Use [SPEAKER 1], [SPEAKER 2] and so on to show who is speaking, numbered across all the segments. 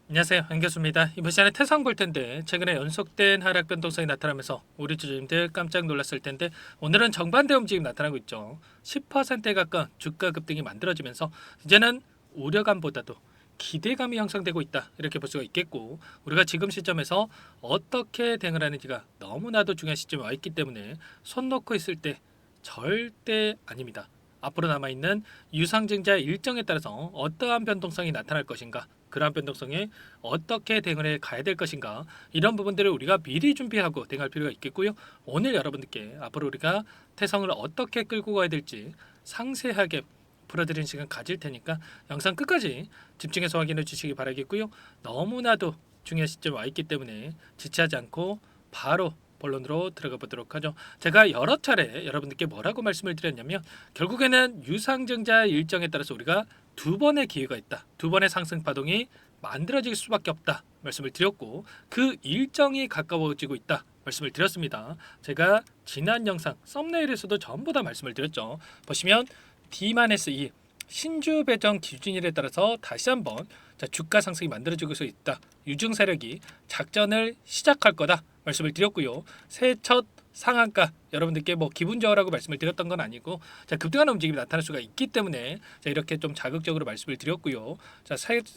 [SPEAKER 1] 안녕하세요, 안교수입니다. 이번 시간에 태산 볼 텐데 최근에 연속된 하락 변동성이 나타나면서 우리 주주님들 깜짝 놀랐을 텐데 오늘은 정반대 움직임 나타나고 있죠. 10%에 가까운 주가 급등이 만들어지면서 이제는 우려감보다도 기대감이 형성되고 있다 이렇게 볼 수가 있겠고, 우리가 지금 시점에서 어떻게 대응을 하는지가 너무나도 중요한 시점에 와 있기 때문에 손 놓고 있을 때 절대 아닙니다. 앞으로 남아있는 유상증자 일정에 따라서 어떠한 변동성이 나타날 것인가, 그러한 변동성에 어떻게 대응을 해 가야 될 것인가, 이런 부분들을 우리가 미리 준비하고 대응할 필요가 있겠고요. 오늘 여러분들께 앞으로 우리가 태성을 어떻게 끌고 가야 될지 상세하게 풀어드리는 시간 가질 테니까 영상 끝까지 집중해서 확인해 주시기 바라겠고요. 너무나도 중요한 시점에 와 있기 때문에 지체하지 않고 바로 본론으로 들어가 보도록 하죠. 제가 여러 차례 여러분들께 뭐라고 말씀을 드렸냐면, 결국에는 유상증자 일정에 따라서 우리가 두 번의 기회가 있다, 두 번의 상승 파동이 만들어질 수밖에 없다 말씀을 드렸고, 그 일정이 가까워지고 있다 말씀을 드렸습니다. 제가 지난 영상 썸네일에서도 전부 다 말씀을 드렸죠. 보시면 D-2 신주 배정 기준일에 따라서 다시 한번 주가 상승이 만들어지고 있다, 유증 세력이 작전을 시작할 거다 말씀을 드렸고요. 새해 첫 상한가 여러분들께 뭐 기분 좋으라고 말씀을 드렸던 건 아니고, 급등하는 움직임이 나타날 수가 있기 때문에 이렇게 좀 자극적으로 말씀을 드렸고요.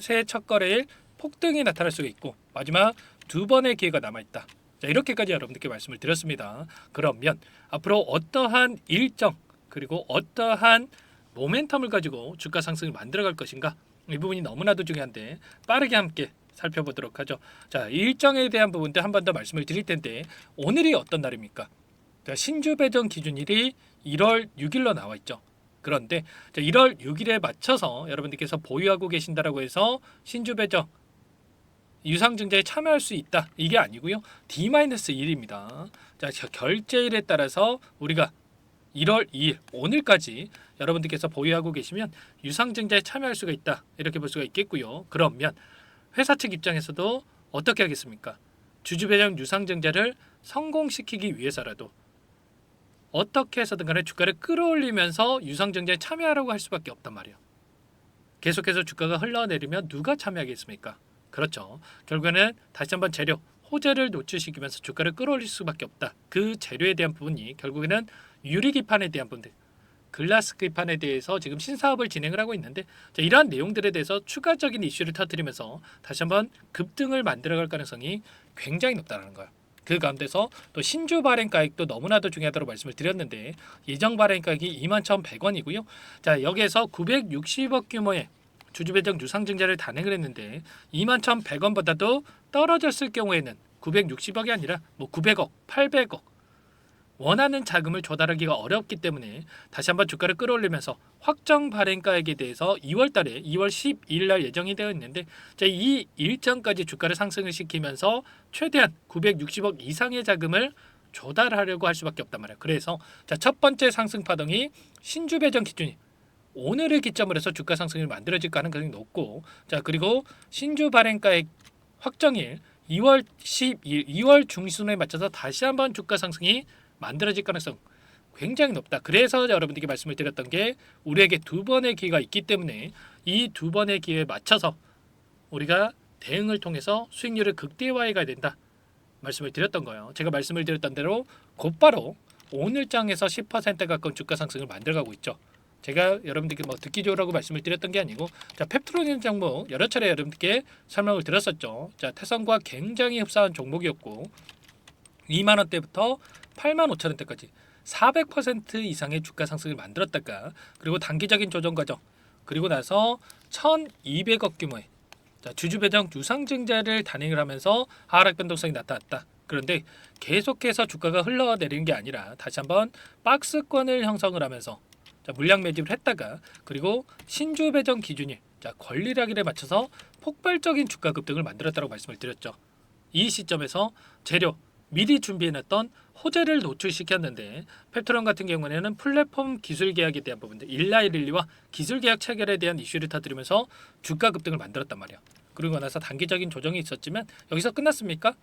[SPEAKER 1] 새해 첫 거래일 폭등이 나타날 수가 있고 마지막 두 번의 기회가 남아 있다. 이렇게까지 여러분들께 말씀을 드렸습니다. 그러면 앞으로 어떠한 일정 그리고 어떠한 모멘텀을 가지고 주가 상승을 만들어갈 것인가, 이 부분이 너무나도 중요한데 빠르게 함께 살펴보도록 하죠. 일정에 대한 부분도 한 번 더 말씀을 드릴 텐데, 오늘이 어떤 날입니까? 신주 배정 기준일이 1월 6일로 나와 있죠. 그런데 1월 6일에 맞춰서 여러분들께서 보유하고 계신다라고 해서 신주 배정 유상증자에 참여할 수 있다, 이게 아니고요. D-1입니다. 결제일에 따라서 우리가 1월 2일 오늘까지 여러분들께서 보유하고 계시면 유상증자에 참여할 수가 있다, 이렇게 볼 수가 있겠고요. 그러면 회사 측 입장에서도 어떻게 하겠습니까? 주주 배정 유상증자를 성공시키기 위해서라도 어떻게 해서든 간에 주가를 끌어올리면서 유상증자에 참여하라고 할 수밖에 없단 말이에요. 계속해서 주가가 흘러내리면 누가 참여하겠습니까? 그렇죠. 결국에는 다시 한번 재료, 호재를 노출시키면서 주가를 끌어올릴 수밖에 없다. 그 재료에 대한 부분이 결국에는 유리기판에 대한 부분들, 글라스 기판에 대해서 지금 신사업을 진행을 하고 있는데, 이러한 내용들에 대해서 추가적인 이슈를 터뜨리면서 다시 한번 급등을 만들어갈 가능성이 굉장히 높다는 거예요. 그 가운데서 또 신주 발행가액도 너무나도 중요하다고 말씀을 드렸는데, 예정 발행가액이 21,100원이고요. 여기에서 960억 규모의 주주 배정 유상증자를 단행을 했는데 21,100원보다도 떨어졌을 경우에는 960억이 아니라 900억, 800억 원하는 자금을 조달하기가 어렵기 때문에 다시 한번 주가를 끌어올리면서 확정 발행가액에 대해서 2월 달에 2월 12일 날 예정이 되어 있는데, 이 일정까지 주가를 상승을 시키면서 최대한 960억 이상의 자금을 조달하려고 할 수밖에 없단 말이에요. 그래서 첫 번째 상승 파동이 신주 배정 기준이 오늘을 기점으로 해서 주가 상승을 만들어질 가능성이 높고, 그리고 신주 발행가액 확정일 2월 12일 2월 중순에 맞춰서 다시 한번 주가 상승이 만들어질 가능성 굉장히 높다. 그래서 여러분들께 말씀을 드렸던 게, 우리에게 두 번의 기회가 있기 때문에 이 두 번의 기회에 맞춰서 우리가 대응을 통해서 수익률을 극대화해 가야 된다 말씀을 드렸던 거예요. 제가 말씀을 드렸던 대로 곧바로 오늘장에서 10% 가까운 주가 상승을 만들어가고 있죠. 제가 여러분들께 듣기 좋으라고 말씀을 드렸던 게 아니고, 펩트로니움 종목 여러 차례 여러분들께 설명을 드렸었죠. 태성과 굉장히 흡사한 종목이었고 2만 원대부터 8만 5천 원대까지 400% 이상의 주가 상승을 만들었다가, 그리고 단기적인 조정 과정, 그리고 나서 1,200억 규모의 주주 배정 유상증자를 단행을 하면서 하락 변동성이 나타났다. 그런데 계속해서 주가가 흘러내리는 게 아니라 다시 한번 박스권을 형성을 하면서 물량 매집을 했다가, 그리고 신주 배정 기준일 권리락일에 맞춰서 폭발적인 주가 급등을 만들었다고 말씀을 드렸죠. 이 시점에서 재료 미리 준비해놨던 호재를 노출시켰는데, 펩트론 같은 경우에는 플랫폼 기술 계약에 대한 부분들, 일라이릴리와 기술 계약 체결에 대한 이슈를 터뜨리면서 주가 급등을 만들었단 말이야. 그리고 나서 단기적인 조정이 있었지만 여기서 끝났습니까?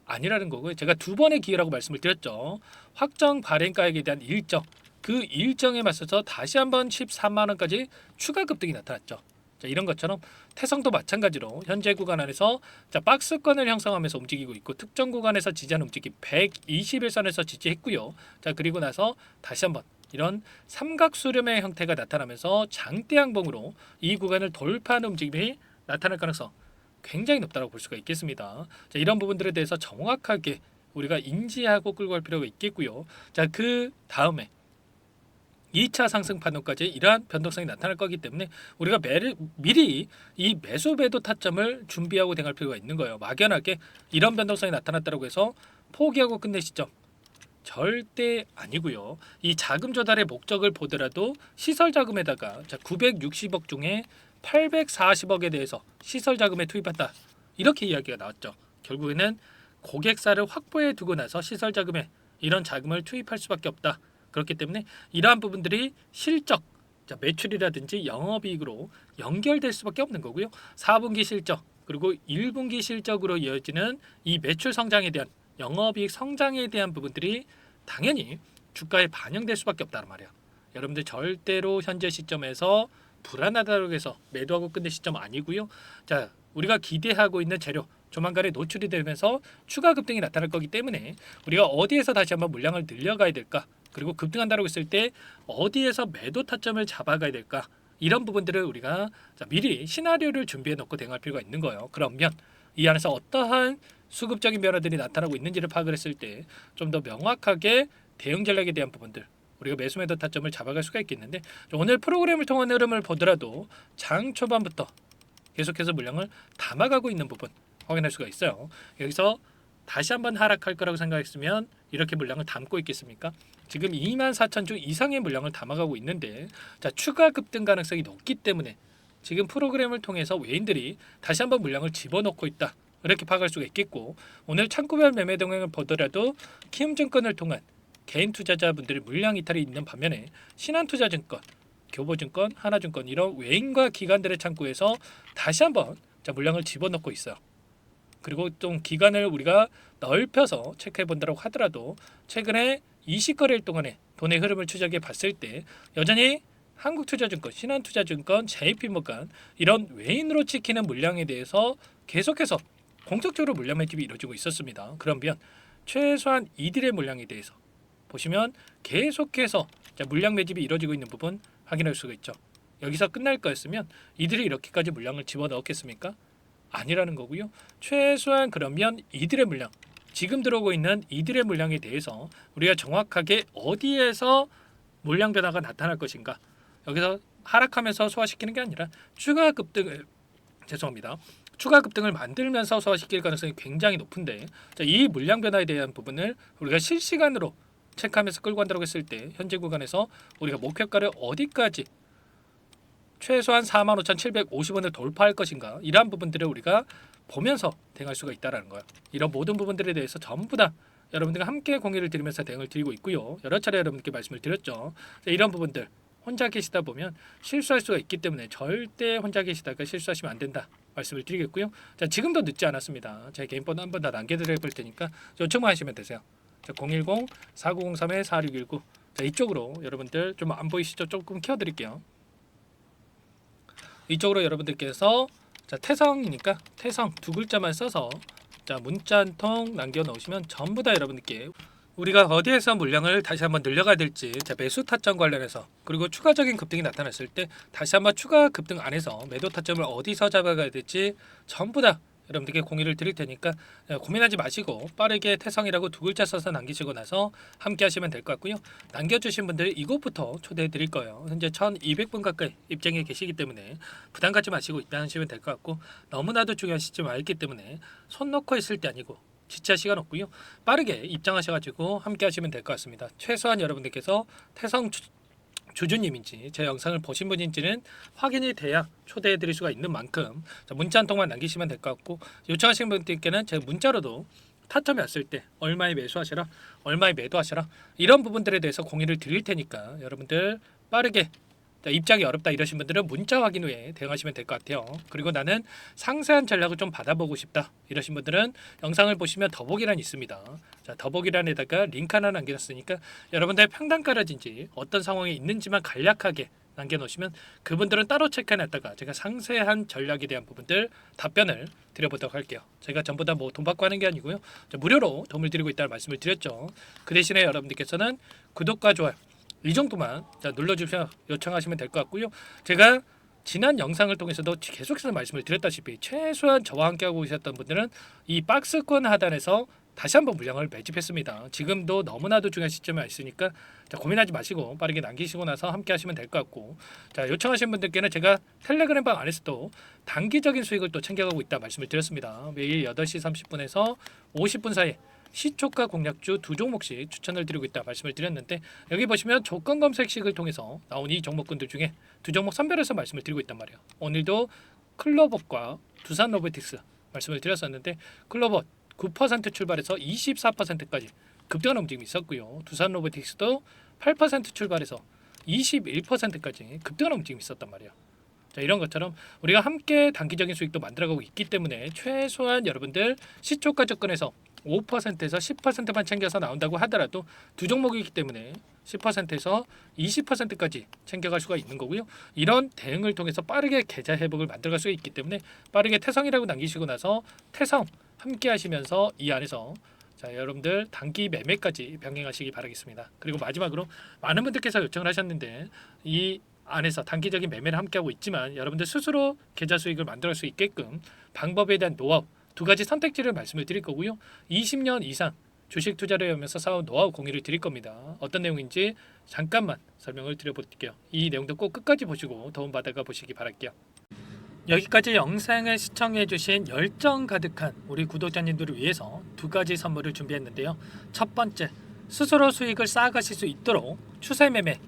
[SPEAKER 1] 아니라는 거고요. 제가 두 번의 기회라고 말씀을 드렸죠. 확정 발행가액에 대한 일정, 그 일정에 맞서서 다시 한번 13만 원까지 추가 급등이 나타났죠. 자, 이런 것처럼 태성도 마찬가지로 현재 구간 안에서 자, 박스권을 형성하면서 움직이고 있고 특정 구간에서 지지하는 움직임 121선에서 지지했고요. 자, 그리고 나서 다시 한번 이런 삼각수렴의 형태가 나타나면서 장대 양봉으로 이 구간을 돌파하는 움직임이 나타날 가능성 굉장히 높다고 볼 수가 있겠습니다. 자, 이런 부분들에 대해서 정확하게 우리가 인지하고 끌고 갈 필요가 있겠고요. 자, 그 다음에 2차 상승 파동까지 이러한 변동성이 나타날 거기 때문에 우리가 미리 이 매수 매도 타점을 준비하고 대응할 필요가 있는 거예요. 막연하게 이런 변동성이 나타났다고 해서 포기하고 끝낼 시점 절대 아니고요. 이 자금 조달의 목적을 보더라도 시설 자금에다가 자, 960억 중에 840억에 대해서 시설 자금에 투입한다. 이렇게 이야기가 나왔죠. 결국에는 고객사를 확보해 두고 나서 시설 자금에 이런 자금을 투입할 수밖에 없다. 그렇기 때문에 이러한 부분들이 실적, 자, 매출이라든지 영업이익으로 연결될 수밖에 없는 거고요. 4분기 실적 그리고 1분기 실적으로 이어지는 이 매출 성장에 대한 영업이익 성장에 대한 부분들이 당연히 주가에 반영될 수밖에 없다는 말이야. 여러분들 절대로 현재 시점에서 불안하다고 해서 매도하고 끝낼 시점 아니고요. 자, 우리가 기대하고 있는 재료 조만간에 노출이 되면서 추가 급등이 나타날 거기 때문에 우리가 어디에서 다시 한번 물량을 늘려가야 될까? 그리고 급등한다고 했을 때 어디에서 매도 타점을 잡아가야 될까? 이런 부분들을 우리가 미리 시나리오를 준비해 놓고 대응할 필요가 있는 거예요. 그러면 이 안에서 어떠한 수급적인 변화들이 나타나고 있는지를 파악을 했을 때 좀 더 명확하게 대응 전략에 대한 부분들 우리가 매수 매도 타점을 잡아갈 수가 있겠는데 오늘 프로그램을 통한 흐름을 보더라도 장 초반부터 계속해서 물량을 담아가고 있는 부분 확인할 수가 있어요. 여기서 다시 한번 하락할 거라고 생각했으면 이렇게 물량을 담고 있겠습니까? 지금 24,000주 이상의 물량을 담아가고 있는데 자, 추가 급등 가능성이 높기 때문에 지금 프로그램을 통해서 외인들이 다시 한번 물량을 집어넣고 있다. 이렇게 파악할 수가 있겠고 오늘 창구별 매매 동향을 보더라도 키움증권을 통한 개인 투자자분들이 물량 이탈이 있는 반면에 신한투자증권, 교보증권, 하나증권 이런 외인과 기관들의 창구에서 다시 한번 자, 물량을 집어넣고 있어요. 그리고 좀 기간을 우리가 넓혀서 체크해 본다고 하더라도 최근에 20거래일 동안에 돈의 흐름을 추적해 봤을 때 여전히 한국투자증권, 신한투자증권, JP모간 이런 외인으로 찍히는 물량에 대해서 계속해서 공격적으로 물량 매집이 이루어지고 있었습니다. 그러면 최소한 이들의 물량에 대해서 보시면 계속해서 물량 매집이 이루어지고 있는 부분 확인할 수가 있죠. 여기서 끝날 거였으면 이들이 이렇게까지 물량을 집어넣었겠습니까? 아니라는 거고요. 최소한 그러면 이들의 물량, 지금 들어오고 있는 이들의 물량에 대해서 우리가 정확하게 어디에서 물량 변화가 나타날 것인가? 여기서 하락하면서 소화시키는 게 아니라 추가 급등을 만들면서 소화시킬 가능성이 굉장히 높은데 자, 이 물량 변화에 대한 부분을 우리가 실시간으로 체크하면서 끌고 간다고 했을 때 현재 구간에서 우리가 목표가를 어디까지 최소한 45,750원을 돌파할 것인가 이러한 부분들을 우리가 보면서 대응할 수가 있다는 거예요. 이런 모든 부분들에 대해서 전부 다 여러분들과 함께 공유를 드리면서 대응을 드리고 있고요. 여러 차례 여러분께 말씀을 드렸죠. 이런 부분들 혼자 계시다 보면 실수할 수가 있기 때문에 절대 혼자 계시다가 실수하시면 안 된다 말씀을 드리겠고요. 자, 지금도 늦지 않았습니다. 제 개인 번호 한번 다 남겨드려 볼 테니까 요청만 하시면 되세요. 010-4903-4619 자, 이쪽으로 여러분들 좀 안 보이시죠? 조금 키워드릴게요. 이쪽으로 여러분들께서 자, 태성이니까 태성 두 글자만 써서 자, 문자 한 통 남겨 놓으시면 전부 다 여러분들께 우리가 어디에서 물량을 다시 한번 늘려가야 될지 자, 매수 타점 관련해서 그리고 추가적인 급등이 나타났을 때 다시 한번 추가 급등 안에서 매도 타점을 어디서 잡아가야 될지 전부 다 여러분들께 공유를 드릴 테니까 고민하지 마시고 빠르게 태성이라고 두 글자 써서 남기시고 나서 함께 하시면 될 것 같고요. 남겨주신 분들 이곳부터 초대해 드릴 거예요. 현재 1200분 가까이 입장해 계시기 때문에 부담 갖지 마시고 입장하시면 될 것 같고 너무나도 중요한 시점 와 있기 때문에 손 놓고 있을 때 아니고 지체할 시간 없고요. 빠르게 입장하셔가지고 함께 하시면 될 것 같습니다. 최소한 여러분들께서 태성 주주님인지 제 영상을 보신 분인지는 확인이 돼야 초대해 드릴 수가 있는 만큼 문자 한 통만 남기시면 될 것 같고 요청하신 분들께는 제가 문자로도 타점이 왔을 때 얼마에 매수하시라 얼마에 매도하시라 이런 부분들에 대해서 공유를 드릴 테니까 여러분들 빠르게 입장이 어렵다 이러신 분들은 문자 확인 후에 대응하시면 될 것 같아요. 그리고 나는 상세한 전략을 좀 받아보고 싶다 이러신 분들은 영상을 보시면 더보기란이 있습니다. 자, 더보기란에다가 링크 하나 남겨놨으니까 여러분들 평단가라든지 어떤 상황에 있는지만 간략하게 남겨놓으시면 그분들은 따로 체크해놨다가 제가 상세한 전략에 대한 부분들 답변을 드려보도록 할게요. 제가 전부 다 뭐 돈 받고 하는 게 아니고요. 무료로 도움을 드리고 있다는 말씀을 드렸죠. 그 대신에 여러분들께서는 구독과 좋아요 이 정도만 눌러주셔서 요청하시면 될 것 같고요. 제가 지난 영상을 통해서도 계속해서 말씀을 드렸다시피 최소한 저와 함께하고 계셨던 분들은 이 박스권 하단에서 다시 한번 물량을 매집했습니다. 지금도 너무나도 중요한 시점에 있으니까 고민하지 마시고 빠르게 남기시고 나서 함께 하시면 될 것 같고, 요청하신 분들께는 제가 텔레그램 방 안에서도 단기적인 수익을 또 챙겨가고 있다 말씀을 드렸습니다. 매일 8시 30분에서 50분 사이에 시초가 공략주 두 종목씩 추천을 드리고 있다 말씀을 드렸는데, 여기 보시면 조건 검색식을 통해서 나온 이 종목군들 중에 두 종목 선별해서 말씀을 드리고 있단 말이에요. 오늘도 클로봇과 두산 로보틱스 말씀을 드렸었는데, 클로봇 9% 출발해서 24%까지 급등하는 움직임이 있었고요. 두산 로보틱스도 8% 출발해서 21%까지 급등하는 움직임이 있었단 말이에요. 이런 것처럼 우리가 함께 단기적인 수익도 만들어가고 있기 때문에 최소한 여러분들 시초가 접근해서 5%에서 10%만 챙겨서 나온다고 하더라도 두 종목이기 때문에 10%에서 20%까지 챙겨갈 수가 있는 거고요. 이런 대응을 통해서 빠르게 계좌 회복을 만들어갈 수 있기 때문에 빠르게 태성이라고 남기시고 나서 태성 함께 하시면서 이 안에서 여러분들 단기 매매까지 병행하시기 바라겠습니다. 그리고 마지막으로 많은 분들께서 요청을 하셨는데, 이 안에서 단기적인 매매를 함께하고 있지만 여러분들 스스로 계좌 수익을 만들어갈 수 있게끔 방법에 대한 노하우 두 가지 선택지를 말씀을 드릴 거고요. 20년 이상 주식 투자를 하면서 쌓은 노하우 공유를 드릴 겁니다. 어떤 내용인지 잠깐만 설명을 드려볼게요. 이 내용도 꼭 끝까지 보시고 도움 받아가 보시기 바랄게요. 여기까지 영상을 시청해주신 열정 가득한 우리 구독자님들을 위해서 두 가지 선물을 준비했는데요. 첫 번째, 스스로 수익을 쌓아가실 수 있도록 추세 매매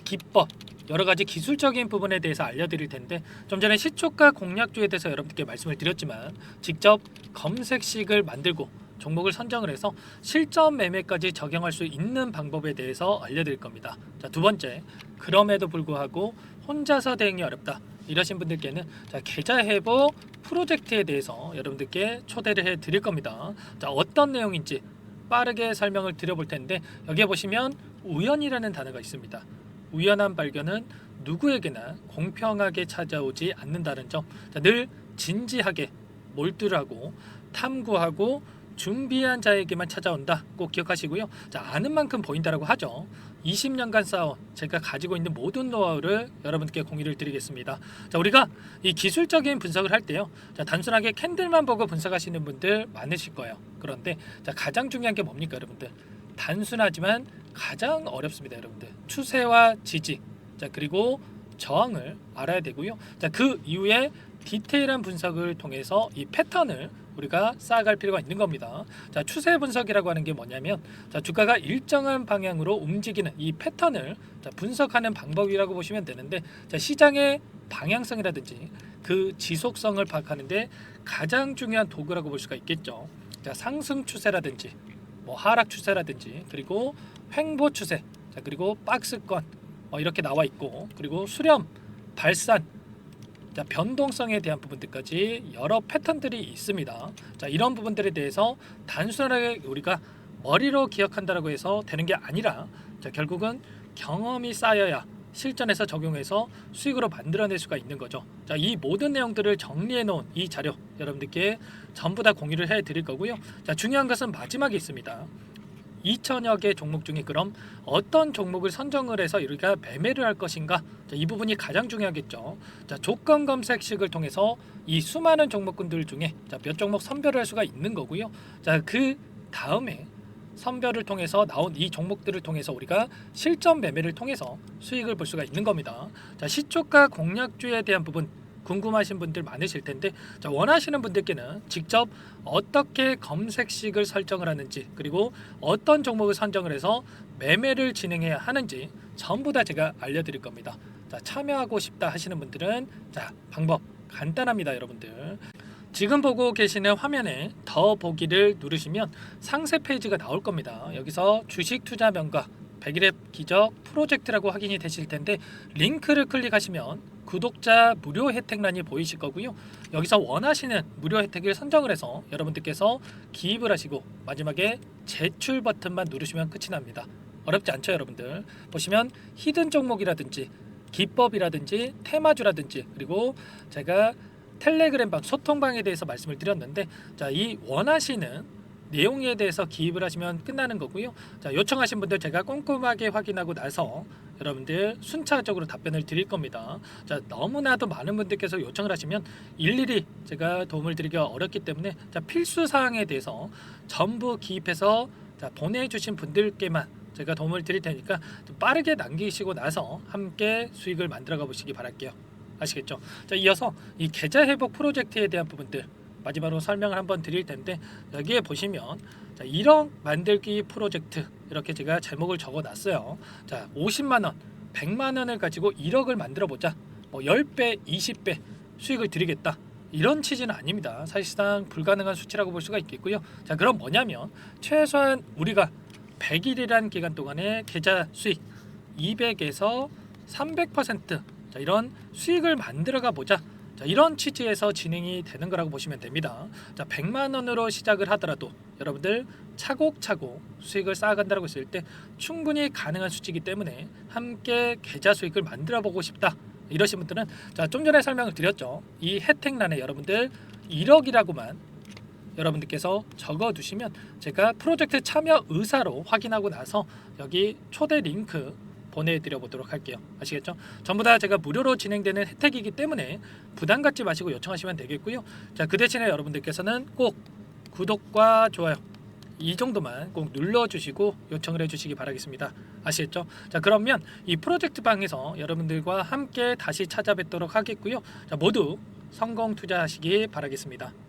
[SPEAKER 1] 기법, 여러 가지 기술적인 부분에 대해서 알려드릴 텐데, 좀 전에 시초가 공략주에 대해서 여러분들께 말씀을 드렸지만 직접 검색식을 만들고 종목을 선정을 해서 실전 매매까지 적용할 수 있는 방법에 대해서 알려드릴 겁니다. 두 번째, 그럼에도 불구하고 혼자서 대응이 어렵다 이러신 분들께는 계좌 회복 프로젝트에 대해서 여러분들께 초대를 해 드릴 겁니다. 어떤 내용인지 빠르게 설명을 드려볼 텐데, 여기에 보시면 우연이라는 단어가 있습니다. 우연한 발견은 누구에게나 공평하게 찾아오지 않는다는 점, 늘 진지하게 몰두하고 탐구하고 준비한 자에게만 찾아온다 꼭 기억하시고요. 아는 만큼 보인다라고 하죠. 20년간 쌓아온 제가 가지고 있는 모든 노하우를 여러분께 공유를 드리겠습니다. 우리가 이 기술적인 분석을 할 때요, 단순하게 캔들만 보고 분석하시는 분들 많으실 거예요. 그런데 가장 중요한 게 뭡니까 여러분들? 단순하지만 가장 어렵습니다. 여러분들 추세와 지지, 그리고 저항을 알아야 되고요. 그 이후에 디테일한 분석을 통해서 이 패턴을 우리가 쌓아갈 필요가 있는 겁니다. 추세 분석이라고 하는 게 뭐냐면 주가가 일정한 방향으로 움직이는 이 패턴을 분석하는 방법이라고 보시면 되는데, 시장의 방향성이라든지 그 지속성을 파악하는데 가장 중요한 도구라고 볼 수가 있겠죠. 상승 추세라든지 하락 추세라든지, 그리고 횡보 추세, 그리고 박스권 이렇게 나와 있고, 그리고 수렴, 발산, 변동성에 대한 부분들까지 여러 패턴들이 있습니다. 이런 부분들에 대해서 단순하게 우리가 머리로 기억한다고 해서 되는 게 아니라 결국은 경험이 쌓여야 실전에서 적용해서 수익으로 만들어낼 수가 있는 거죠. 이 모든 내용들을 정리해 놓은 이 자료 여러분들께 전부 다 공유를 해 드릴 거고요. 중요한 것은 마지막에 있습니다. 2천여 개 종목 중에 그럼 어떤 종목을 선정을 해서 우리가 매매를 할 것인가, 이 부분이 가장 중요하겠죠. 조건 검색식을 통해서 이 수많은 종목군들 중에 몇 종목 선별을 할 수가 있는 거고요. 그 다음에 선별을 통해서 나온 이 종목들을 통해서 우리가 실전 매매를 통해서 수익을 볼 수가 있는 겁니다. 시초가 공략주에 대한 부분 궁금하신 분들 많으실 텐데, 원하시는 분들께는 직접 어떻게 검색식을 설정을 하는지, 그리고 어떤 종목을 선정을 해서 매매를 진행해야 하는지 전부 다 제가 알려드릴 겁니다. 참여하고 싶다 하시는 분들은 방법 간단합니다. 여러분들 지금 보고 계시는 화면에 더 보기를 누르시면 상세 페이지가 나올 겁니다. 여기서 주식 투자 명가 100일의 기적 프로젝트라고 확인이 되실 텐데, 링크를 클릭하시면 구독자 무료 혜택란이 보이실 거고요. 여기서 원하시는 무료 혜택을 선정을 해서 여러분들께서 기입을 하시고 마지막에 제출 버튼만 누르시면 끝이 납니다. 어렵지 않죠 여러분들? 보시면 히든 종목이라든지 기법이라든지 테마주라든지 그리고 제가 텔레그램방 소통방에 대해서 말씀을 드렸는데 자, 이 원하시는 내용에 대해서 기입을 하시면 끝나는 거고요. 자, 요청하신 분들 제가 꼼꼼하게 확인하고 나서 여러분들 순차적으로 답변을 드릴 겁니다. 자, 너무나도 많은 분들께서 요청을 하시면 일일이 제가 도움을 드리기가 어렵기 때문에 자, 필수 사항에 대해서 전부 기입해서 자, 보내주신 분들께만 제가 도움을 드릴 테니까 좀 빠르게 남기시고 나서 함께 수익을 만들어가 보시기 바랄게요. 아시겠죠? 자, 이어서 이 계좌 회복 프로젝트에 대한 부분들 마지막으로 설명을 한번 드릴 텐데 여기에 보시면 자, 1억 만들기 프로젝트 이렇게 제가 제목을 적어 놨어요. 자, 50만 원, 100만 원을 가지고 1억을 만들어 보자. 뭐 10배, 20배 수익을 드리겠다. 이런 취지는 아닙니다. 사실상 불가능한 수치라고 볼 수가 있겠고요. 자, 그럼 뭐냐면 최소한 우리가 100일이라는 기간 동안에 계좌 수익 200에서 300% 자, 이런 수익을 만들어가 보자. 자, 이런 취지에서 진행이 되는 거라고 보시면 됩니다. 자, 100만 원으로 시작을 하더라도 여러분들 차곡차곡 수익을 쌓아간다고 했을 때 충분히 가능한 수치이기 때문에 함께 계좌 수익을 만들어 보고 싶다. 이러신 분들은 자, 좀 전에 설명을 드렸죠. 이 혜택란에 여러분들 1억이라고만 여러분들께서 적어 두시면 제가 프로젝트 참여 의사로 확인하고 나서 여기 초대 링크 보내드려 보도록 할게요. 아시겠죠? 전부 다 제가 무료로 진행되는 혜택이기 때문에 부담 갖지 마시고 요청하시면 되겠고요. 자, 그 대신에 여러분들께서는 꼭 구독과 좋아요 이 정도만 꼭 눌러주시고 요청을 해주시기 바라겠습니다. 아시겠죠? 자, 그러면 이 프로젝트 방에서 여러분들과 함께 다시 찾아뵙도록 하겠고요. 자, 모두 성공 투자하시기 바라겠습니다.